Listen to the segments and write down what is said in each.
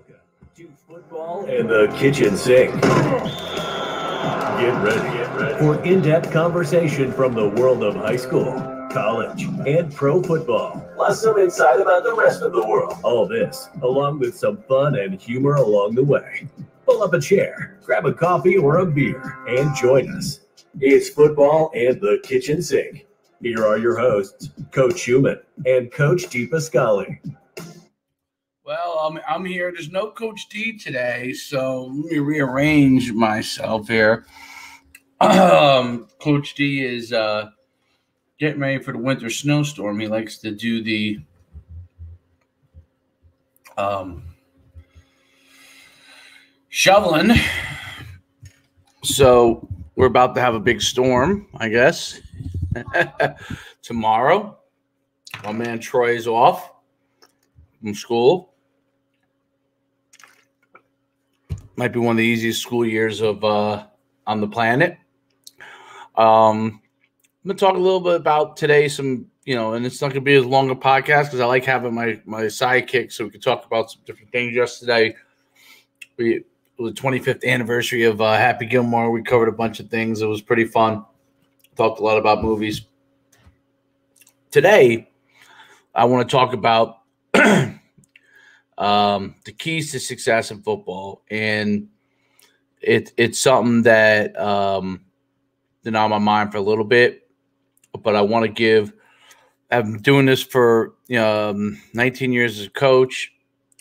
Welcome to football and the kitchen sink. Get ready for in-depth conversation from the world of high school, college, and pro football, plus some insight about the rest of the world. All this, along with some fun and humor along the way. Pull up a chair, grab a coffee or a beer, and join us. It's football and the kitchen sink. Here are your hosts, Coach Schuman and Coach DePascali. Well, I'm here. There's no Coach D today, so let me rearrange myself here. Coach D is getting ready for the winter snowstorm. He likes to do the shoveling. So we're about to have a big storm, I guess, tomorrow. My man Troy is off from school. Might be one of the easiest school years of on the planet. I'm going to talk a little bit about today, and it's not going to be as long a podcast because I like having my sidekick so we can talk about some different things. Yesterday, it was the 25th anniversary of Happy Gilmore. We covered a bunch of things. It was pretty fun. Talked a lot about movies. Today, I want to talk about the keys to success in football, and it's something that been on my mind for a little bit, but I want to give. I've been doing this for 19 years as a coach,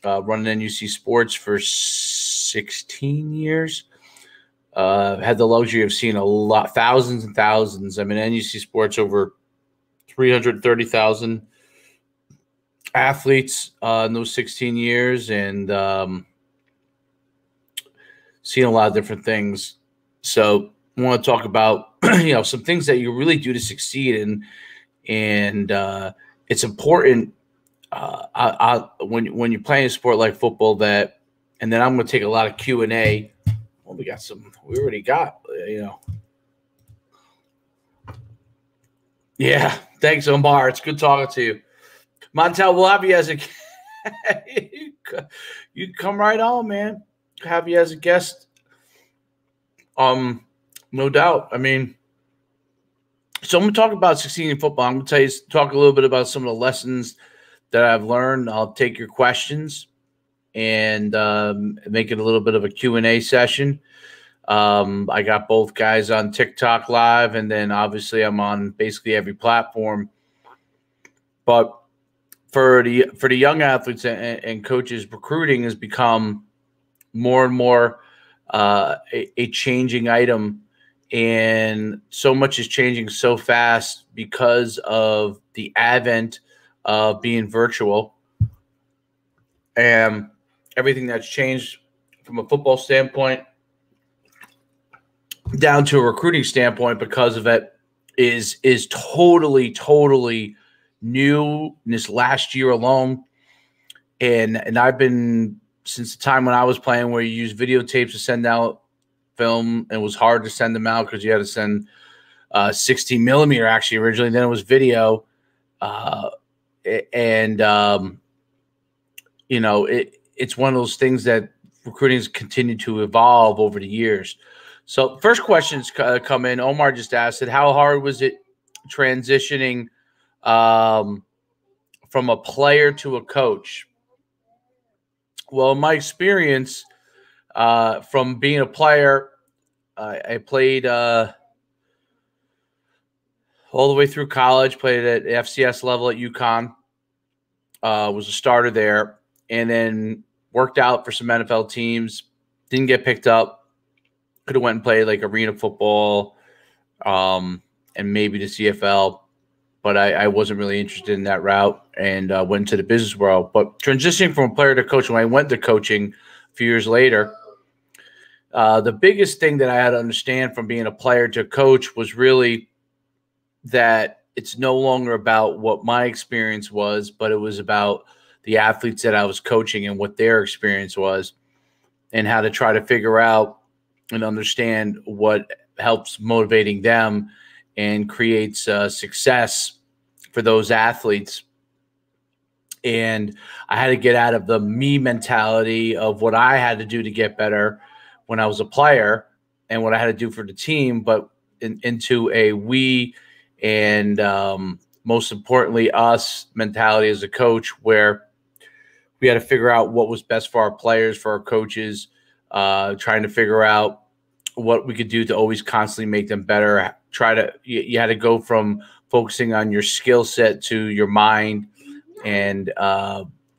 running NUC Sports for 16 years. Had the luxury of seeing thousands and thousands. I mean, NUC Sports over 330,000 athletes in those 16 years, and seen a lot of different things. So I want to talk about some things that you really do to succeed, and it's important when you're playing a sport like football and then I'm going to take a lot of Q&A. Well, we already got. Yeah, thanks, Omar. It's good talking to you. Montel, we'll have you as a you come right on, man. Have you as a guest. No doubt. I mean, so I'm going to talk about succeeding in football. I'm going to talk a little bit about some of the lessons that I've learned. I'll take your questions and make it a little bit of a Q&A session. I got both guys on TikTok Live, and then obviously I'm on basically every platform. But for the young athletes and coaches, recruiting has become more and more a changing item, and so much is changing so fast because of the advent of being virtual and everything that's changed from a football standpoint down to a recruiting standpoint because of it is totally new in this last year alone. And I've been since the time when I was playing where you used videotapes to send out film. It was hard to send them out because you had to send 16 millimeter actually originally. Then it was video. It's one of those things that recruiting has continued to evolve over the years. So first questions come in. Omar just asked it. How hard was it transitioning from a player to a coach? Well, in my experience, from being a player, I played all the way through college, played at FCS level at UConn, was a starter there, and then worked out for some NFL teams, didn't get picked up, could have went and played like arena football and maybe the CFL. But I wasn't really interested in that route and went into the business world. But transitioning from a player to coach, when I went to coaching a few years later, the biggest thing that I had to understand from being a player to coach was really that it's no longer about what my experience was, but it was about the athletes that I was coaching and what their experience was and how to try to figure out and understand what helps motivating them and creates success for those athletes And I had to get out of the me mentality of what I had to do to get better when I was a player and what I had to do for the team, but into a we and most importantly us mentality as a coach, where we had to figure out what was best for our players, for our coaches, trying to figure out what we could do to always constantly make them better. You had to go from focusing on your skill set to your mind, and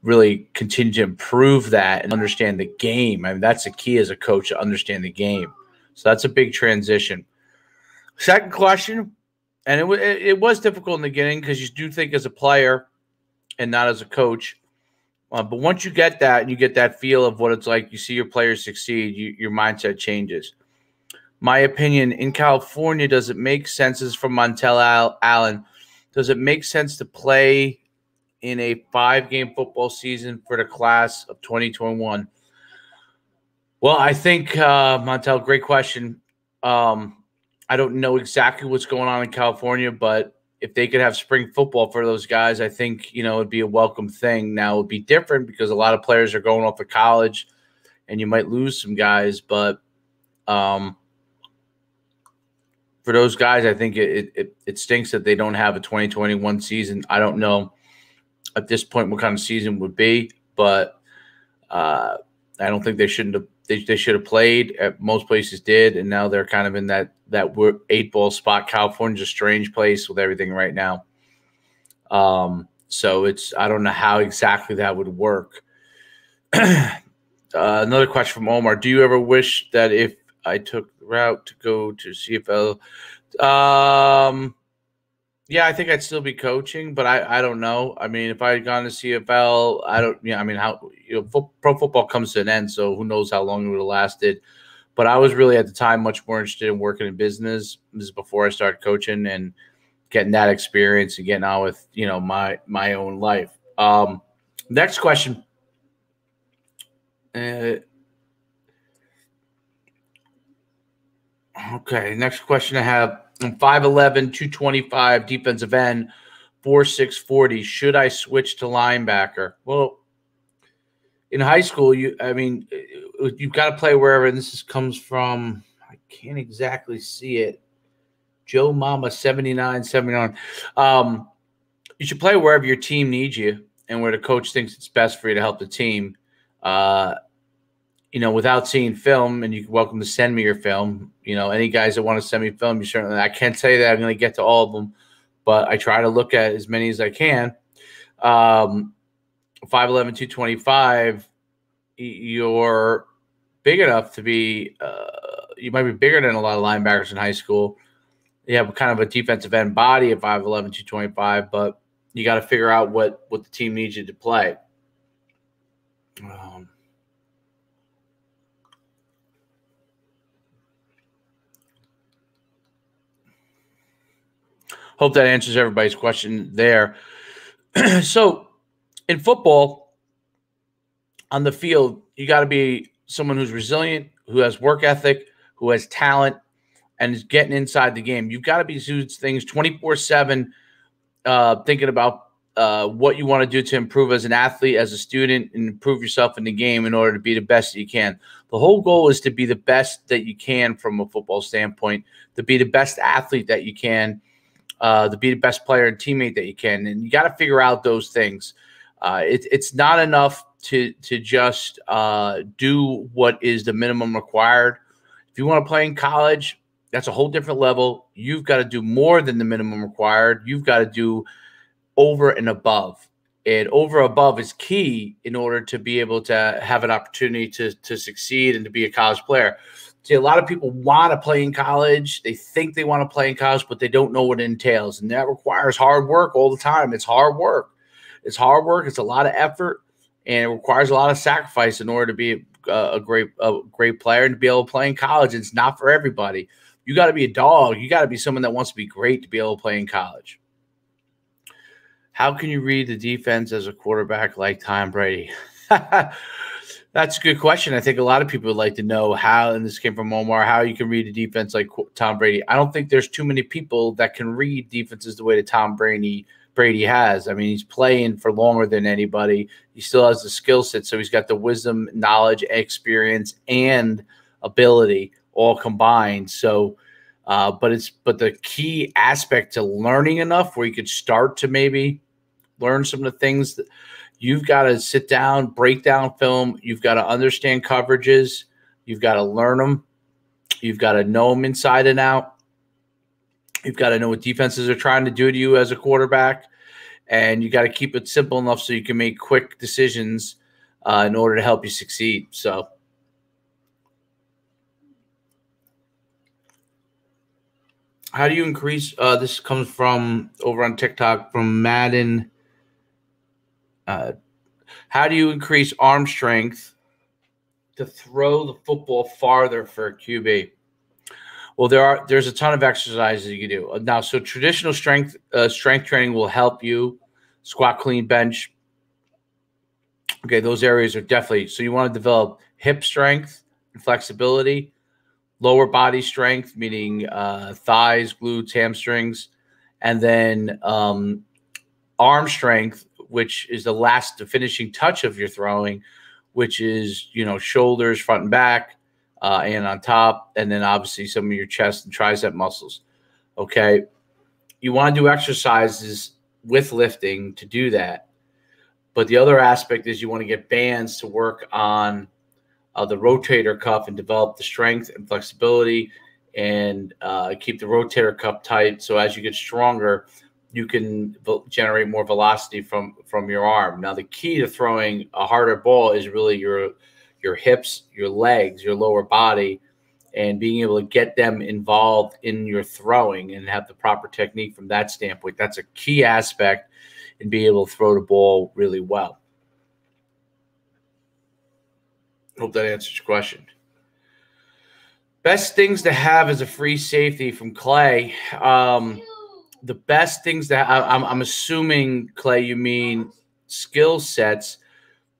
really continue to improve that and understand the game. I mean, that's the key as a coach, to understand the game. So that's a big transition. Second question, and it was difficult in the beginning because you do think as a player and not as a coach. But once you get that and you get that feel of what it's like, you see your players succeed, your mindset changes. My opinion, in California, does it make sense, this is from Montel Allen, does it make sense to play in a 5-game football season for the class of 2021? Well, I think, Montel, great question. I don't know exactly what's going on in California, but if they could have spring football for those guys, I think, it'd be a welcome thing. Now, it would be different because a lot of players are going off to college and you might lose some guys, but for those guys, I think it stinks that they don't have a 2021 season. I don't know at this point what kind of season would be, but I don't think they shouldn't have. They should have played. Most places did, and now they're kind of in that 8-ball spot. California's a strange place with everything right now. So I don't know how exactly that would work. Another question from Omar: do you ever wish that if I took the route to go to CFL? Yeah, I think I'd still be coaching, but I don't know. I mean, if I had gone to CFL, I don't. I mean, pro football comes to an end, so who knows how long it would have lasted. But I was really at the time much more interested in working in business. This is before I started coaching and getting that experience and getting on with my own life. Next question. Okay, next question I have. I'm 5'11", 225, defensive end, 4'6", 40. Should I switch to linebacker? Well, in high school, you've got to play wherever. And this comes from, I can't exactly see it. Joe Mama 79. You should play wherever your team needs you and where the coach thinks it's best for you to help the team. Without seeing film, and you're welcome to send me your film. Any guys that want to send me film, I can't say that I'm going to get to all of them, but I try to look at as many as I can. 5'11", 225, you're big enough to be, you might be bigger than a lot of linebackers in high school. You have kind of a defensive end body at 5'11", 225, but you got to figure out what the team needs you to play. Hope that answers everybody's question there. So in football, on the field, you got to be someone who's resilient, who has work ethic, who has talent, and is getting inside the game. You've got to be doing things 24/7, thinking about what you want to do to improve as an athlete, as a student, and improve yourself in the game in order to be the best that you can. The whole goal is to be the best that you can from a football standpoint, to be the best athlete that you can, to be the best player and teammate that you can. And you got to figure out those things. It's not enough to just do what is the minimum required. If you want to play in college, that's a whole different level. You've got to do more than the minimum required. You've got to do over and above. And over above is key in order to be able to have an opportunity to succeed and to be a college player. See, a lot of people want to play in college. They think they want to play in college, but they don't know what it entails. And that requires hard work all the time. It's hard work. It's hard work. It's a lot of effort, and it requires a lot of sacrifice in order to be a great player and to be able to play in college. It's not for everybody. You got to be a dog. You got to be someone that wants to be great to be able to play in college. How can you read the defense as a quarterback like Tom Brady? That's a good question. I think a lot of people would like to know how, and this came from Omar, how you can read a defense like Tom Brady. I don't think there's too many people that can read defenses the way that Tom Brady Brady has. I mean, he's playing for longer than anybody. He still has the skill set, so he's got the wisdom, knowledge, experience, and ability all combined. So, but the key aspect to learning enough where you could start to maybe learn some of the things that you've got to sit down, break down film. You've got to understand coverages. You've got to learn them. You've got to know them inside and out. You've got to know what defenses are trying to do to you as a quarterback. And you got to keep it simple enough so you can make quick decisions in order to help you succeed. So, how do you increase this comes from over on TikTok from Madden. How do you increase arm strength to throw the football farther for a QB? Well, there's a ton of exercises you can do now. So traditional strength training will help you squat, clean, bench. Okay, those areas are definitely. So you want to develop hip strength and flexibility, lower body strength, meaning thighs, glutes, hamstrings, and then arm strength, which is the finishing touch of your throwing, which is, shoulders, front and back, and on top, and then obviously some of your chest and tricep muscles. Okay. You want to do exercises with lifting to do that. But the other aspect is you want to get bands to work on the rotator cuff and develop the strength and flexibility and keep the rotator cuff tight. So as you get stronger, you can generate more velocity from your arm. Now, the key to throwing a harder ball is really your hips, your legs, your lower body, and being able to get them involved in your throwing and have the proper technique from that standpoint. That's a key aspect in being able to throw the ball really well. Hope that answers your question. Best things to have as a free safety from Clay. The best things that I'm assuming, Clay, you mean skill sets.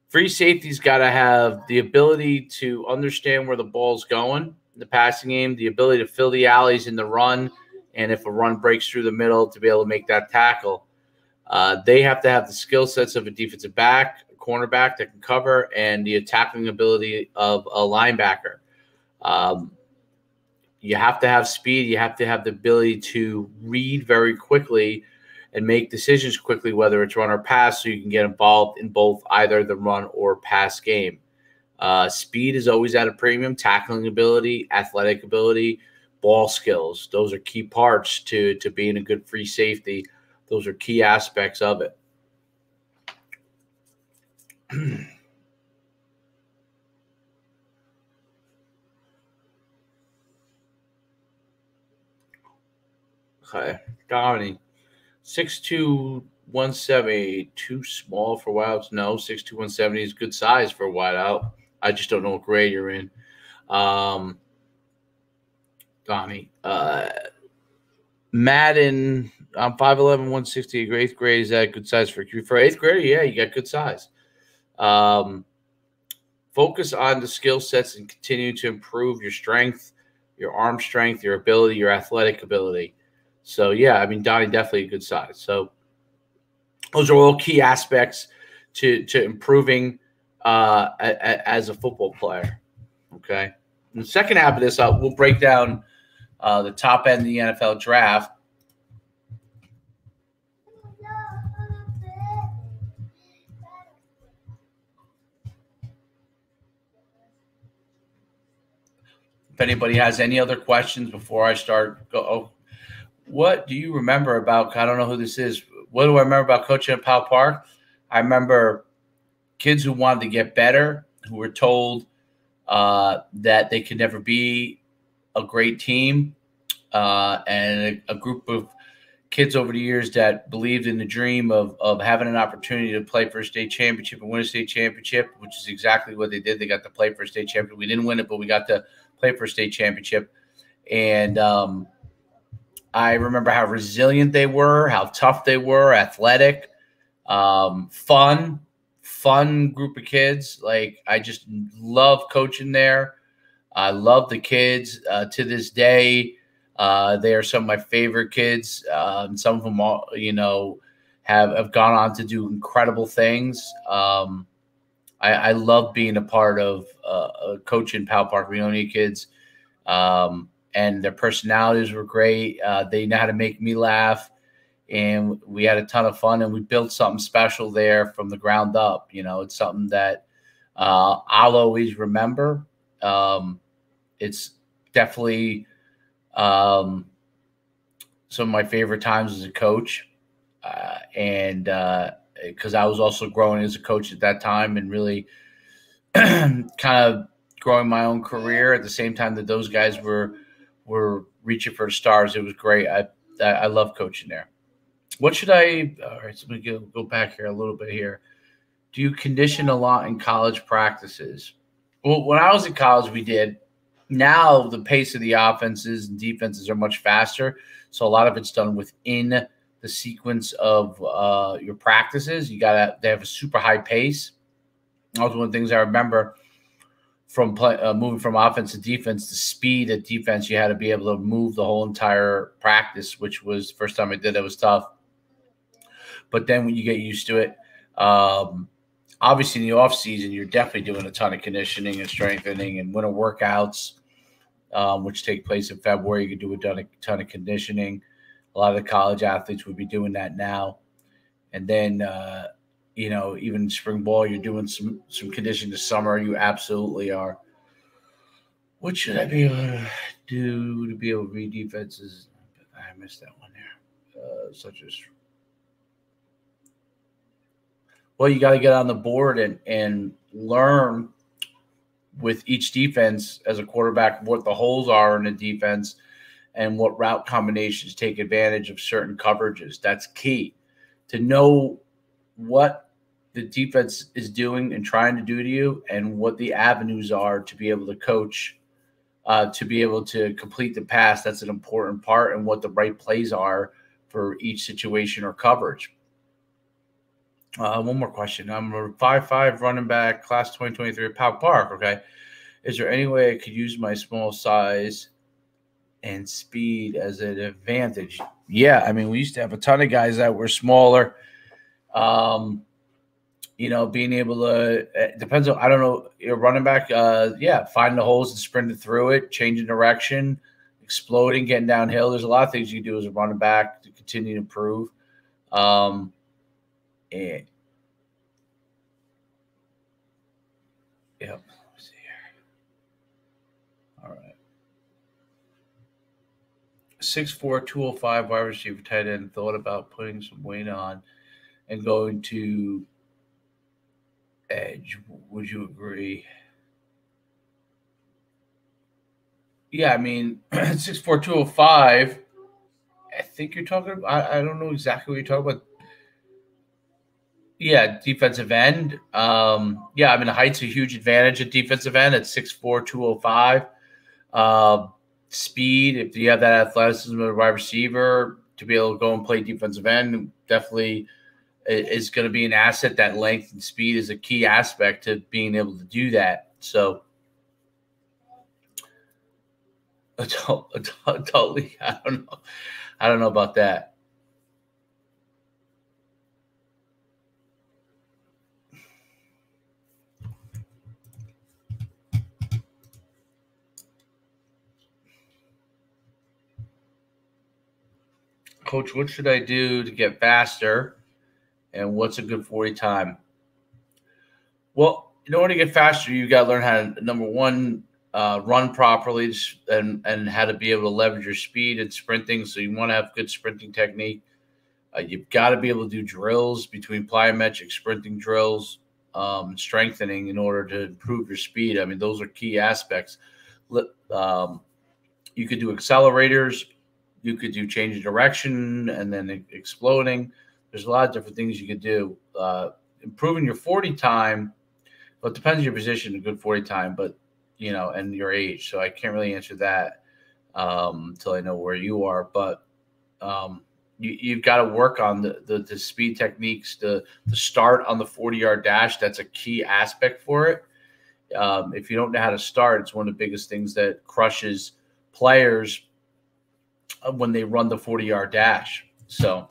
Free safety's got to have the ability to understand where the ball's going in the passing game, the ability to fill the alleys in the run, and if a run breaks through the middle, to be able to make that tackle. They have to have the skill sets of a defensive back, a cornerback that can cover, and the attacking ability of a linebacker. You have to have speed. You have to have the ability to read very quickly and make decisions quickly, whether it's run or pass, so you can get involved in both either the run or pass game. Speed is always at a premium. Tackling ability, athletic ability, ball skills. Those are key parts to being a good free safety. Those are key aspects of it. Okay, Dominic, 6'2", 170, too small for wideouts? No, 6'2", 170 is good size for a wideout. I just don't know what grade you're in. Donnie, Madden, I'm 5'11", 160. 8th grade, is that good size for 8th grader? Yeah, you got good size. Focus on the skill sets and continue to improve your strength, your arm strength, your ability, your athletic ability. So, yeah, I mean, Donnie, definitely a good size. So those are all key aspects to improving as a football player, okay? In the second half of this, we'll break down the top end of the NFL draft. If anybody has any other questions before I start, what do you remember about – I don't know who this is. What do I remember about coaching at Powell Park? I remember kids who wanted to get better, who were told that they could never be a great team, and a group of kids over the years that believed in the dream of having an opportunity to play for a state championship and win a state championship, which is exactly what they did. They got to play for a state championship. We didn't win it, but we got to play for a state championship. And I remember how resilient they were, how tough they were, athletic, fun group of kids. Like, I just love coaching there. I love the kids to this day. They are some of my favorite kids. Some of them, have gone on to do incredible things. I love being a part of a coach in Powell Park Leone kids, and their personalities were great. They know how to make me laugh, and we had a ton of fun, and we built something special there from the ground up. It's something that I'll always remember. It's definitely some of my favorite times as a coach, and because I was also growing as a coach at that time and really kind of growing my own career at the same time that those guys were reaching for the stars. It was great. I love coaching there. What should I – all right, so let me go back here a little bit here. Do you condition a lot in college practices? Well, when I was in college, we did. Now the pace of the offenses and defenses are much faster, so a lot of it's done within the sequence of your practices. They have a super high pace. That was one of the things I remember from moving from offense to defense. The speed at defense, you had to be able to move the whole entire practice, which was the first time I did it was tough. But then when you get used to it, obviously in the off season, you're definitely doing a ton of conditioning and strengthening and winter workouts, which take place in February. You can do a ton of conditioning. A lot of the college athletes would be doing that now. And then, even spring ball, you're doing some conditioning this summer. You absolutely are. What should I be able to do to be able to read defenses? I missed that one there. Such as, well, you got to get on the board and learn with each defense as a quarterback what the holes are in the defense and what route combinations take advantage of certain coverages. That's key. To know what the defense is doing and trying to do to you and what the avenues are to be able to coach, to be able to complete the pass. That's an important part, and what the right plays are for each situation or coverage. One more question. I'm a 5'5" running back, class 2023 at Powell Park. Okay. Is there any way I could use my small size and speed as an advantage? Yeah. I mean, we used to have a ton of guys that were smaller. Being able to, it depends on, I don't know, your running back, find the holes and sprinting through it, changing direction, exploding, getting downhill. There's a lot of things you can do as a running back to continue to improve. Let's see here. All right. 6'4", 205 wide receiver tight end. Thought about putting some weight on and going to edge. Would you agree? Yeah, I mean, 6'4", 205. I think you're talking about, I don't know exactly what you're talking about. Yeah, defensive end. The height's a huge advantage at defensive end at 6'4", 205. Speed, if you have that athleticism of a wide receiver to be able to go and play defensive end, definitely is going to be an asset. That length and speed is a key aspect to being able to do that. So, totally, I don't know about that. Coach, what should I do to get faster? And what's a good 40 time? Well, in order to get faster, you got to learn how to, number one, run properly and how to be able to leverage your speed and sprinting. So you want to have good sprinting technique. You've got to be able to do drills between plyometric sprinting drills, strengthening in order to improve your speed. I mean, those are key aspects. You could do accelerators. You could do change of direction and then exploding. There's a lot of different things you could do. Improving your 40 time, but it depends on your position, a good 40 time, but, and your age. So I can't really answer that until I know where you are. But you've got to work on the speed techniques to start on the 40-yard dash. That's a key aspect for it. If you don't know how to start, it's one of the biggest things that crushes players when they run the 40-yard dash. So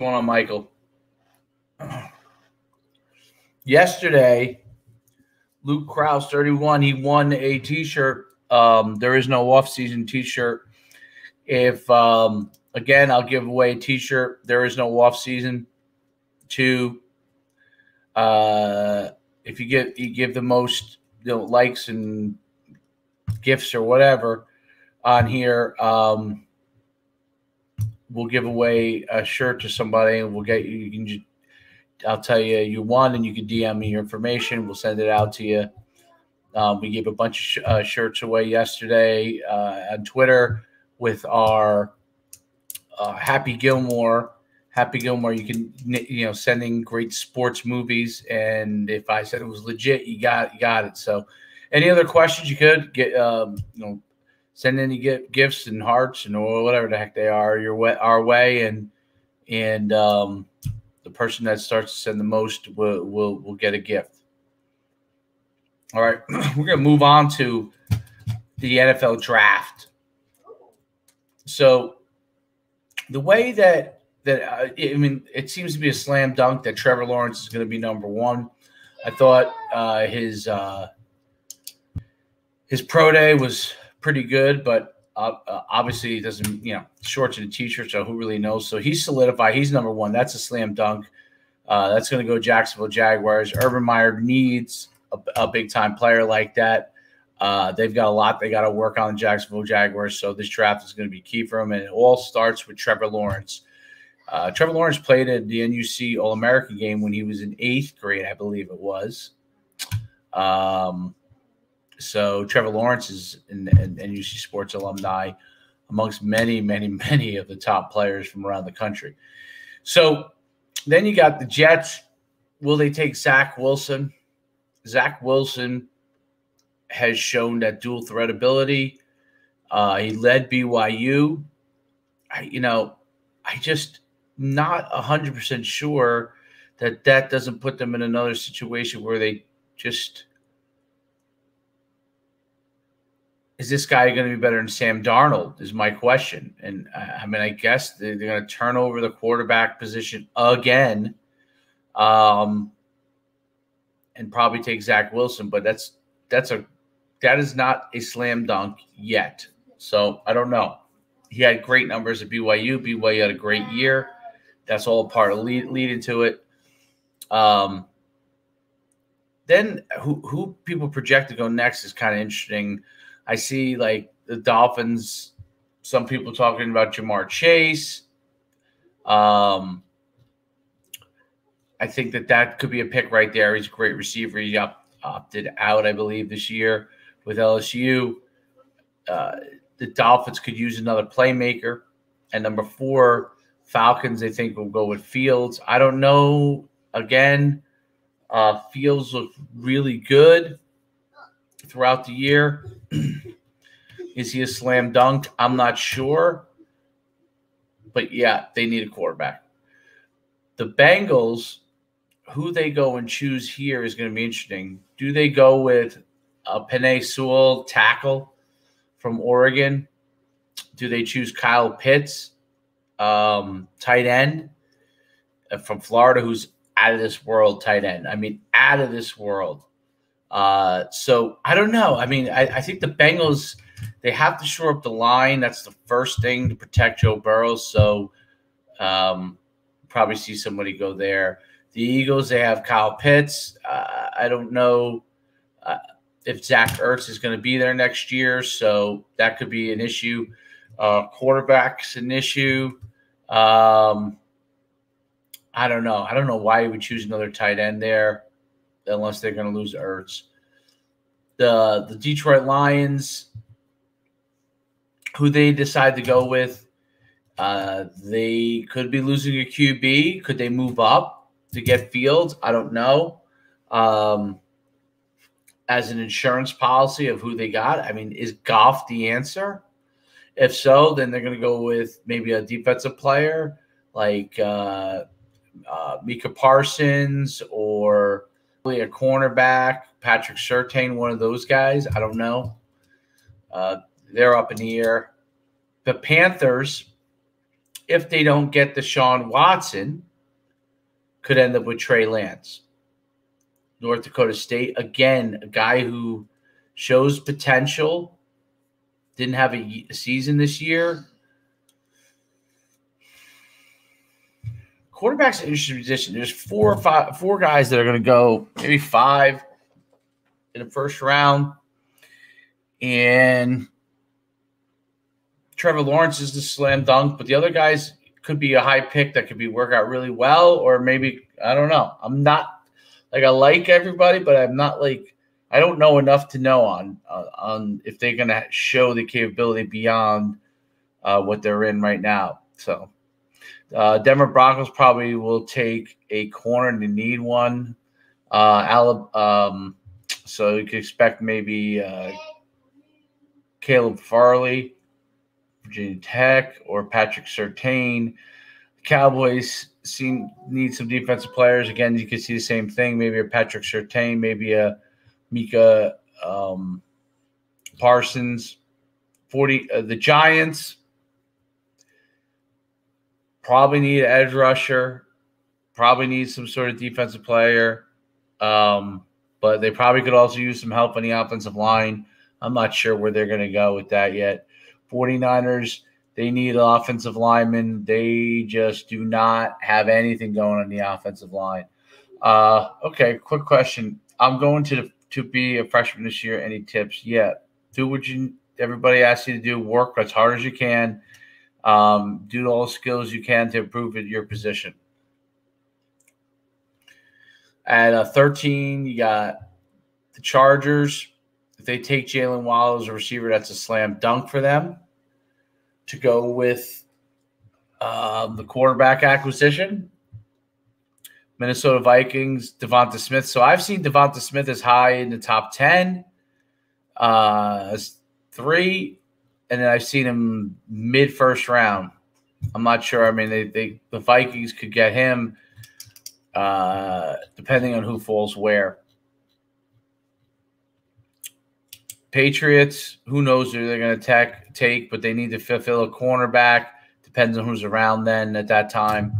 going on, Michael? Yesterday, Luke Krause, 31, he won a T-shirt. There is no off-season T-shirt. If again, I'll give away a T-shirt. There is no off-season. Two, if you give the most likes and gifts or whatever on here, we'll give away a shirt to somebody, and we'll get you. You can just, I'll tell you you won, and you can DM me your information. We'll send it out to you. We gave a bunch of shirts away yesterday on Twitter with our Happy Gilmore. Happy Gilmore, you can sending great sports movies, and if I said it was legit, you got it. So, any other questions you could get, send any gifts and hearts and or whatever the heck they are our way, and the person that starts to send the most will get a gift. All right, we're gonna move on to the NFL draft. So, the way that it seems to be a slam dunk that Trevor Lawrence is going to be number one. I thought his pro day was pretty good, but obviously he doesn't, shorts and a t-shirt, so who really knows? So he's solidified. He's number one. That's a slam dunk. That's going to go Jacksonville Jaguars. Urban Meyer needs a big-time player like that. They've got a lot they got to work on, the Jacksonville Jaguars, so this draft is going to be key for them, and it all starts with Trevor Lawrence. Trevor Lawrence played at the NUC All-American game when he was in 8th grade, I believe it was. So Trevor Lawrence is an NUC Sports alumni amongst many, many, many of the top players from around the country. So then you got the Jets. Will they take Zach Wilson? Zach Wilson has shown that dual threat ability. He led BYU. I just not 100% sure that doesn't put them in another situation where they just – is this guy going to be better than Sam Darnold is my question. And, I guess they're going to turn over the quarterback position again and probably take Zach Wilson, but that is not a slam dunk yet. So I don't know. He had great numbers at BYU. BYU had a great year. That's all part of leading to it. Then who people project to go next is kind of interesting. I see like the Dolphins, some people talking about Jamar Chase. I think that could be a pick right there. He's a great receiver. He opted out, I believe, this year with LSU. The Dolphins could use another playmaker. And number 4, Falcons, I think, will go with Fields. I don't know. Again, Fields looked really good throughout the year. Is he a slam dunk? I'm not sure. But, yeah, they need a quarterback. The Bengals, who they go and choose here is going to be interesting. Do they go with a Penei Sewell tackle from Oregon? Do they choose Kyle Pitts, tight end from Florida, who's out of this world tight end? Out of this world. So I don't know. I think the Bengals, they have to shore up the line. That's the first thing to protect Joe Burrow. So probably see somebody go there. The Eagles, they have Kyle Pitts. I don't know if Zach Ertz is going to be there next year, so that could be an issue. Quarterback's an issue. I don't know. I don't know why you would choose another tight end there unless they're going to lose Ertz. The Detroit Lions, who they decide to go with, they could be losing a QB. Could they move up to get Fields? I don't know. As an insurance policy of who they got, is Goff the answer? If so, then they're going to go with maybe a defensive player like Micah Parsons or a cornerback, Patrick Surtain, one of those guys. I don't know. They're up in the air. The Panthers, if they don't get Deshaun Watson, could end up with Trey Lance. North Dakota State, again, a guy who shows potential, didn't have a season this year. Quarterback's an interesting position. There's four guys that are going to go, maybe 5 in the first round. And Trevor Lawrence is the slam dunk, but the other guys could be a high pick that could work out really well, or maybe, I don't know. I'm not like, I like everybody, but I'm not like, I don't know enough to know on if they're going to show the capability beyond what they're in right now. So Denver Broncos probably will take a corner. They need one. So you can expect maybe Caleb Farley, Virginia Tech, or Patrick Surtain. The Cowboys need some defensive players. Again, you can see the same thing. Maybe a Patrick Surtain, maybe a Mika Parsons. The Giants probably need an edge rusher, probably need some sort of defensive player, but they probably could also use some help on the offensive line. I'm not sure where they're going to go with that yet. 49ers, they need an offensive lineman. They just do not have anything going on the offensive line. Okay, quick question. I'm going to be a freshman this year. Any tips? Yeah. Do what everybody asks you to do. Work as hard as you can. Do all the skills you can to improve at your position. At 13, you got the Chargers. If they take Jalen Waddle as a receiver, that's a slam dunk for them to go with the quarterback acquisition. Minnesota Vikings, Devonta Smith. So I've seen Devonta Smith as high in the top 10, as 3, and then I've seen him mid-first round. I'm not sure. I mean, the Vikings could get him depending on who falls where. Patriots, who knows who they're going to take, but they need to fulfill a cornerback. Depends on who's around then at that time.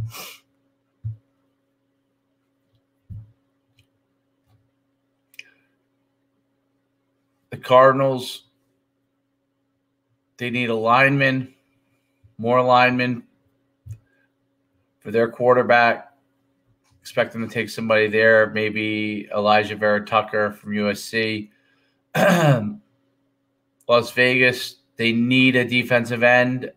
The Cardinals, they need a lineman, more linemen for their quarterback. Expect them to take somebody there, maybe Elijah Vera Tucker from USC. Las Vegas, they need a defensive end.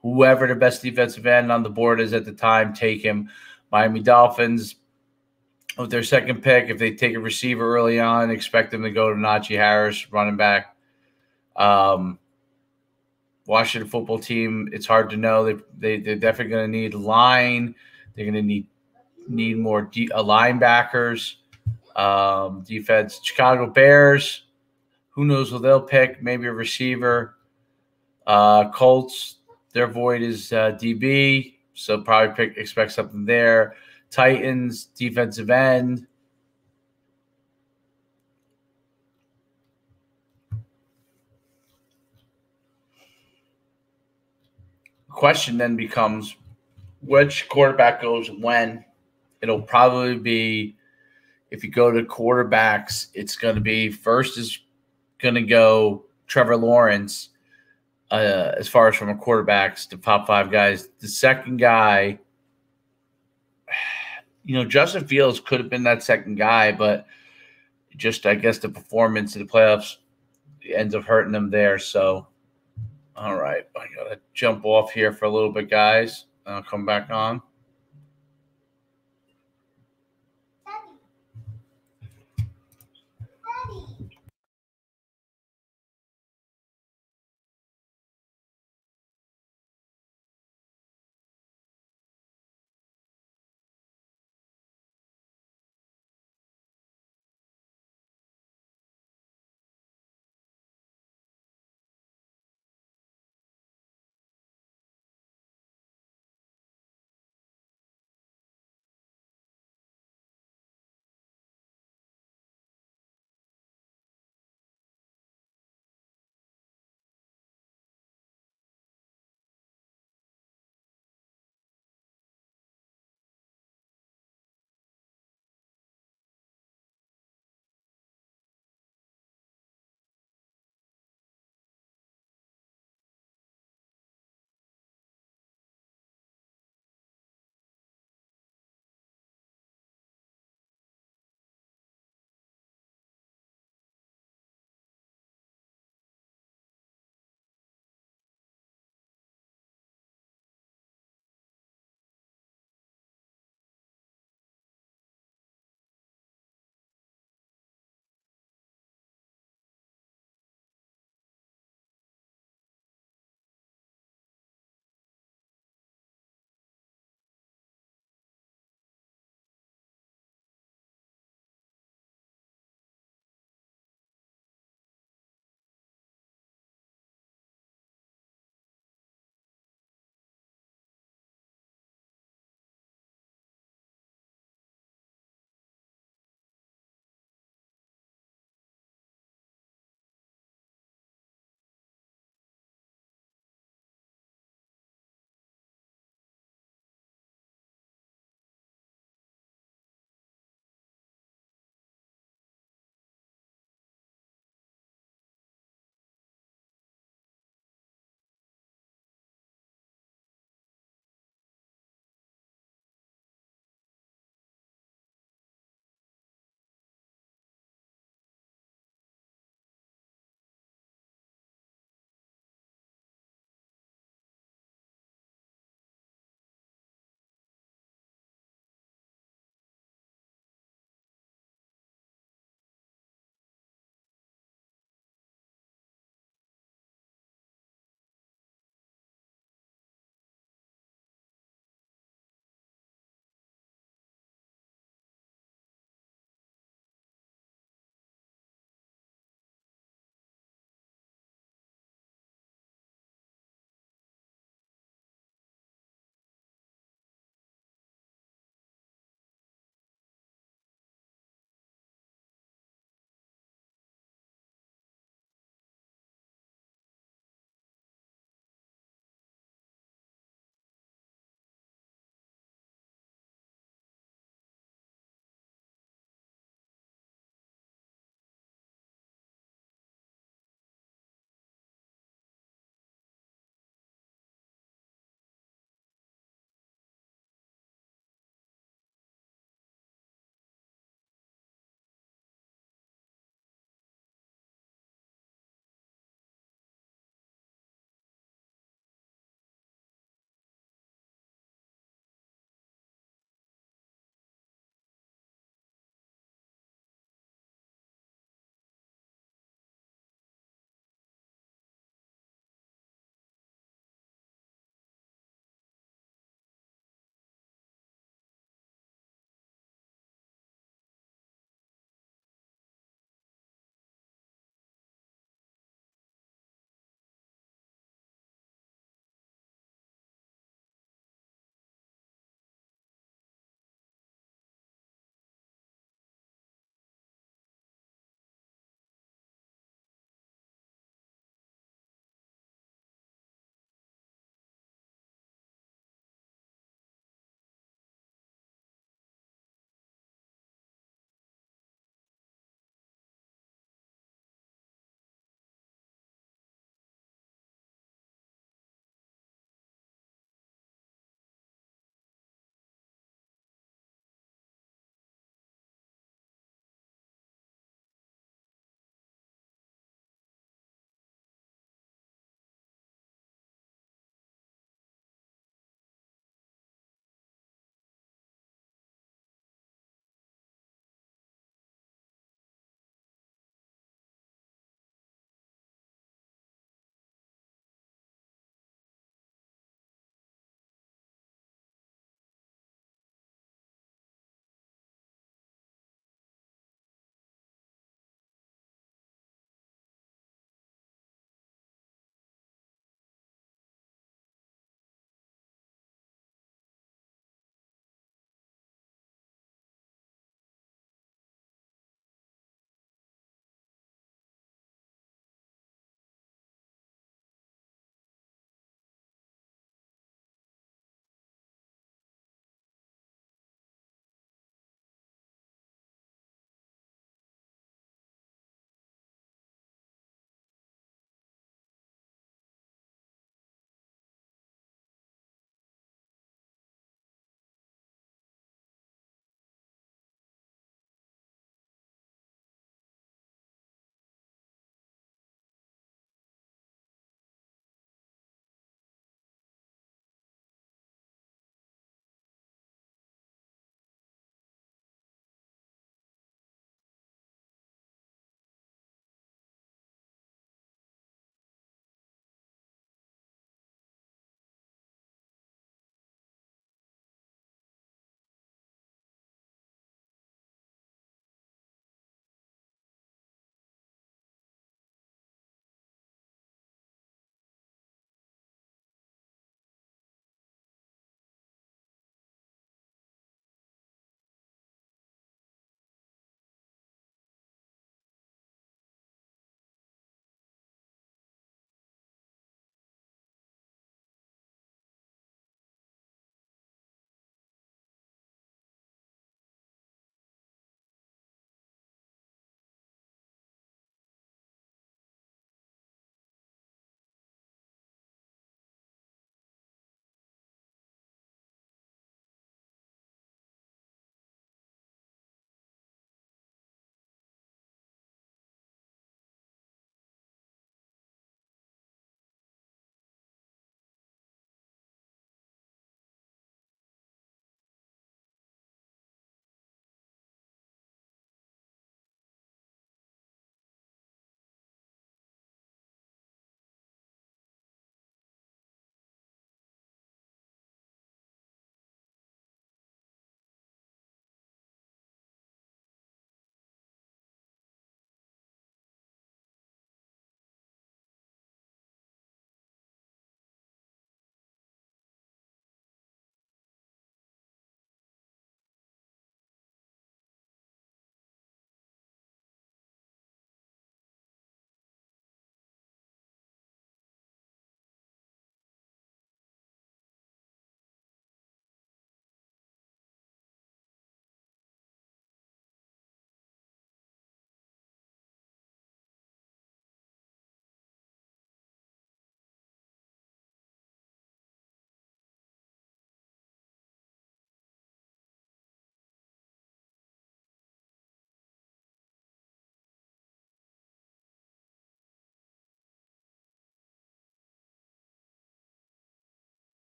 Whoever the best defensive end on the board is at the time, take him. Miami Dolphins, with their second pick, if they take a receiver early on, expect them to go to Najee Harris, running back. Washington football team, it's hard to know. They're definitely going to need a line. They're going to need more linebackers, defense. Chicago Bears, who knows who they'll pick? Maybe a receiver. Colts, their void is DB, so probably expect something there. Titans, defensive end. Question then becomes, which quarterback goes when? It'll probably be, if you go to quarterbacks, it's going to be first is going to go Trevor Lawrence as far as from a quarterbacks, the top 5 guys. The second guy, Justin Fields could have been that second guy, but just, I guess, the performance in the playoffs ends up hurting them there. So, all right, I got to jump off here for a little bit, guys. I'll come back on.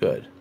Good.